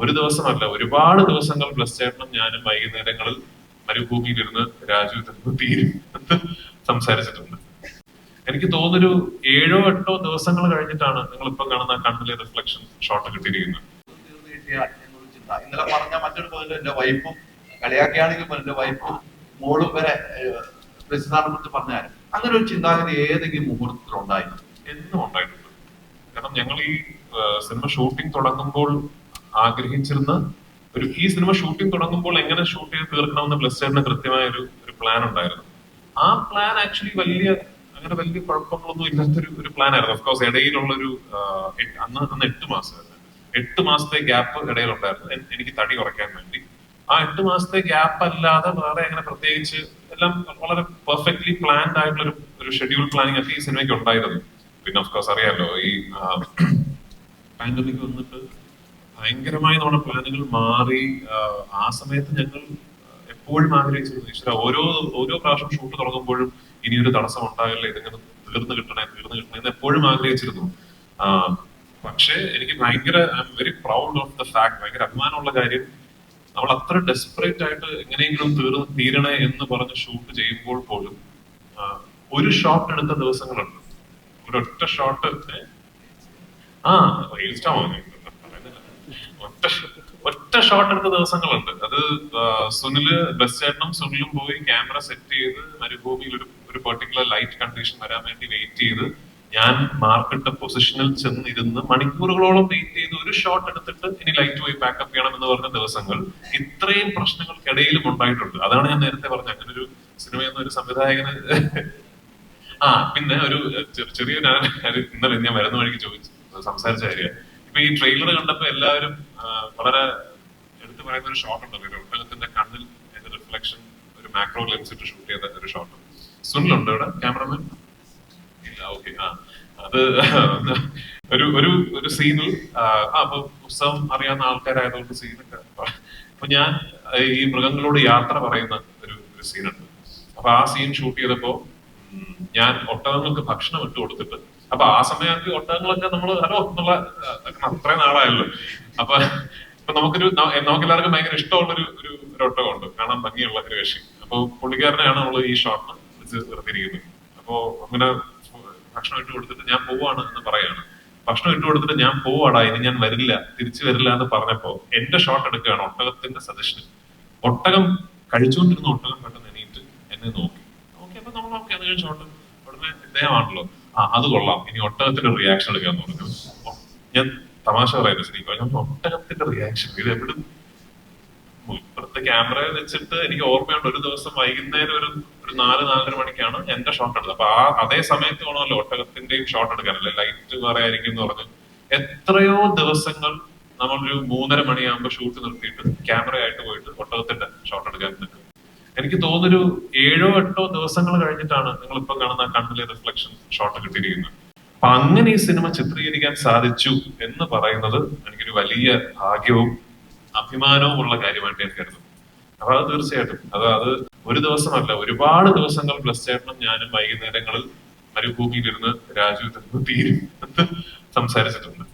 ഒരു ദിവസമല്ല, ഒരുപാട് ദിവസങ്ങൾ ബ്ലസ് ചേട്ടനും ഞാനും വൈകുന്നേരങ്ങളിൽ മരുഭൂമിയിലിരുന്ന് രാജു ഇതൊന്ന് തീരും എന്ന് സംസാരിച്ചിട്ടുണ്ട്. എനിക്ക് തോന്നുന്നൊരു 7-8 ദിവസങ്ങൾ കഴിഞ്ഞിട്ടാണ് നിങ്ങൾ ഇപ്പൊ കാണുന്ന കണ്ണിലെ റിഫ്ലക്ഷൻ ഷോട്ട് കിട്ടിയിരിക്കുന്നത്. ഇന്നലെ പറഞ്ഞ മറ്റൊരു പോയിന്റ്, എന്റെ വൈഫും കളിയാക്കിയാണെങ്കിൽ എന്റെ വൈഫും മോളും വരെ പ്രസിദ്ധാനെ കുറിച്ച് പറഞ്ഞാൽ അങ്ങനെ ഒരു ചിന്താഗതി ഏതെങ്കിലും മുഹൂർത്തത്തിൽ ഉണ്ടായിരുന്നു? എന്നും ഉണ്ടായിട്ടുണ്ട്. കാരണം ഞങ്ങൾ ഈ സിനിമ ഷൂട്ടിംഗ് തുടങ്ങുമ്പോൾ ആഗ്രഹിച്ചിരുന്ന ഈ സിനിമ ഷൂട്ടിംഗ് തുടങ്ങുമ്പോൾ എങ്ങനെ ഷൂട്ട് ചെയ്ത് തീർക്കണമെന്ന് ബ്ലസ് ചേട്ടന് കൃത്യമായ ഒരു പ്ലാൻ ഉണ്ടായിരുന്നു. ആ പ്ലാൻ ആക്ച്വലി അങ്ങനെ വലിയ കുഴപ്പങ്ങളൊന്നും ഇല്ലാത്തൊരു പ്ലാൻ ആയിരുന്നു. ഓഫ്കോഴ്സ് ഇടയിലുള്ളൊരു അന്ന് 8 മാസം 8 മാസത്തെ ഗ്യാപ്പ് ഇടയിലുണ്ടായിരുന്നു എനിക്ക് തടി കുറയ്ക്കാൻ വേണ്ടി. ആ 8 മാസത്തെ ഗ്യാപ്പ് അല്ലാതെ വേറെ അങ്ങനെ പ്രത്യേകിച്ച് എല്ലാം വളരെ പെർഫെക്റ്റ്ലി പ്ലാൻഡ് ആയിട്ടുള്ള ഒരു ഷെഡ്യൂൾ പ്ലാനിങ് ഒക്കെ ഈ സിനിമയ്ക്ക് ഉണ്ടായിരുന്നു. പിന്നെ ഓഫ്കോഴ്സ് അറിയാലോ, ഈ പാൻഡമിക് വന്നിട്ട് ഭയങ്കരമായി നമ്മുടെ പ്ലാനുകൾ മാറി. ആ സമയത്ത് ഞങ്ങൾ എപ്പോഴും ആഗ്രഹിച്ചിരുന്നു, ഈശ്വര ഓരോ പ്രാവശ്യം ഷൂട്ട് തുടങ്ങുമ്പോഴും ഇനിയൊരു തടസ്സം ഉണ്ടാകില്ല, ഇതിങ്ങനെ തീർന്നു കിട്ടണേ എന്ന് എപ്പോഴും ആഗ്രഹിച്ചിരുന്നു. പക്ഷേ എനിക്ക് I am very proud of the fact, ഭയങ്കര അഭിമാനമുള്ള കാര്യം, നമ്മൾ അത്ര ഡെസ്പറേറ്റ് ആയിട്ട് എങ്ങനെയെങ്കിലും തീരണേ എന്ന് പറഞ്ഞ് ഷൂട്ട് ചെയ്യുമ്പോൾ പോലും ഒരു ഷോട്ട് എടുത്ത ദിവസങ്ങളുണ്ട്. ഒരൊറ്റ ഷോട്ട് ഒറ്റ ഷോട്ട് എടുത്ത ദിവസങ്ങളുണ്ട്. അത് ബ്ലസ് ചേട്ടനും സുനിലും പോയി ക്യാമറ സെറ്റ് ചെയ്ത് മരുഭൂമിയിൽ ഒരു പെർട്ടിക്കുലർ ലൈറ്റ് കണ്ടീഷൻ വരാൻ വേണ്ടി വെയിറ്റ് ചെയ്ത് ഞാൻ മാർക്കിട്ട പൊസിഷനിൽ ചെന്നിരുന്ന് മണിക്കൂറുകളോളം വെയിറ്റ് ചെയ്ത് ഒരു ഷോട്ട് എടുത്തിട്ട് ഇനി ലൈറ്റ് പോയി ബാക്കപ്പ് ചെയ്യണം എന്ന് പറഞ്ഞ ദിവസങ്ങൾ ഇത്രയും പ്രശ്നങ്ങൾക്കിടയിലും ഉണ്ടായിട്ടുണ്ട്. അതാണ് ഞാൻ നേരത്തെ പറഞ്ഞത്, അങ്ങനെ ഒരു സിനിമയെന്ന ഒരു സംവിധായകന് പിന്നെ ഒരു ചെറിയ ഇന്നലെ ഞാൻ വരുന്ന വഴിക്ക് സംസാരിച്ച കാര്യം, ഇപ്പൊ ഈ ട്രെയിലർ കണ്ടപ്പോ എല്ലാവരും വളരെ എടുത്തു പറയുന്ന ഒരു ഷോട്ട് ഉണ്ടല്ലോ, ഒരു ഒട്ടകത്തിന്റെ കണ്ണിൽ റിഫ്ലക്ഷൻ, ഒരു മാക്രോ ലെൻസ് ഇട്ട് ഷൂട്ട് ചെയ്ത ഒരു ഷോട്ട്. സുനിലുണ്ടോ ഇവിടെ ക്യാമറമാൻ? ഇല്ല, ഓക്കെ. അത് ഒരു സീനിൽ അപ്പൊ പുസ്തകം അറിയാവുന്ന ആൾക്കാരായതുകൊണ്ട് സീനൊക്കെ, അപ്പൊ ഞാൻ ഈ മൃഗങ്ങളോട് യാത്ര പറയുന്ന ഒരു സീനുണ്ട്. അപ്പൊ ആ സീൻ ഷൂട്ട് ചെയ്തപ്പോ ഞാൻ ഒട്ടകങ്ങൾക്ക് ഭക്ഷണം ഇട്ട് കൊടുത്തിട്ട്, അപ്പൊ ആ സമയത്ത് ഒട്ടകങ്ങളൊക്കെ നമ്മൾ ഹലോ എന്നുള്ള അത്രയും നാളായല്ലോ. അപ്പൊ നമുക്കെല്ലാവർക്കും ഭയങ്കര ഇഷ്ടമുള്ളൊരു ഒട്ടകമുണ്ട്, കാണാൻ ഭംഗിയുള്ള ഒരു കക്ഷി. അപ്പൊ പുള്ളിക്കാരനെയാണ് നമ്മൾ ഈ ഷോട്ടിന് വിളിച്ച് നിർത്തിയിരിക്കുന്നത്. അപ്പോ അങ്ങനെ ഭക്ഷണം ഇട്ട് കൊടുത്തിട്ട് ഞാൻ പോവാണ് എന്ന് പറയാണ്. ഭക്ഷണം ഇട്ട് കൊടുത്തിട്ട് ഞാൻ പോവാടാ, ഇനി ഞാൻ വരില്ല, തിരിച്ചു വരില്ല എന്ന് പറഞ്ഞപ്പോ എന്റെ ഷോട്ട് എടുക്കുകയാണ് ഒട്ടകത്തിന്റെ സജഷന്. ഒട്ടകം കഴിച്ചുകൊണ്ടിരുന്ന ഒട്ടകം പെട്ടെന്ന് എണീറ്റ് എന്നെ നോക്കിയപ്പോ നമ്മൾ നോക്കി, അത് കഴിഞ്ഞ ഷോട്ട് ഉടനെ ഇദ്ദേഹമാണല്ലോ, അത് കൊള്ളാം, ഇനി ഒട്ടകത്തിന്റെ റിയാക്ഷൻ എടുക്കാന്ന് പറഞ്ഞു. ഞാൻ തമാശ പറയുന്നത് ശരിക്കും, ഒട്ടകത്തിന്റെ റിയാക്ഷൻ ഇത് എവിടെ ഇപ്പുറത്തെ ക്യാമറ വെച്ചിട്ട് എനിക്ക് ഓർമ്മയുണ്ട്, ഒരു ദിവസം വൈകുന്നേരം ഒരു 4-4:30 മണിക്കാണ് എന്റെ ഷോട്ട് എടുത്തത്. അപ്പൊ അതേ സമയത്ത് വേണമല്ലോ ഒട്ടകത്തിന്റെയും ഷോട്ട് എടുക്കാനല്ലേ, ലൈറ്റ് വേറെ ആയിരിക്കും എന്ന് പറഞ്ഞു എത്രയോ ദിവസങ്ങൾ നമ്മളൊരു 3:30 മണിയാകുമ്പോ ഷൂട്ട് നിർത്തിയിട്ട് ക്യാമറയായിട്ട് പോയിട്ട് ഒട്ടകത്തിന്റെ ഷോട്ട് എടുക്കാൻ നിൽക്കും. എനിക്ക് തോന്നുന്നൊരു 7-8 ദിവസങ്ങൾ കഴിഞ്ഞിട്ടാണ് നിങ്ങൾ ഇപ്പൊ കാണുന്ന കണ്ണിലെ റിഫ്ലക്ഷൻ ഷോട്ട് കിട്ടിയിരിക്കുന്നത്. അപ്പൊ അങ്ങനെ ഈ സിനിമ ചിത്രീകരിക്കാൻ സാധിച്ചു എന്ന് പറയുന്നത് എനിക്കൊരു വലിയ ഭാഗ്യവും അഭിമാനവും ഉള്ള കാര്യമായിട്ട് ഞാൻ കരുതുന്നു. അപ്പൊ അത് തീർച്ചയായിട്ടും അത് ഒരു ദിവസമല്ല, ഒരുപാട് ദിവസങ്ങൾ ബ്ലസ് ചേട്ടനും ഞാനും വൈകുന്നേരങ്ങളിൽ മരുഭൂമിയിലിരുന്ന് രാജു ഇതൊന്ന് തീരും എന്ന് സംസാരിച്ചിട്ടുണ്ട്.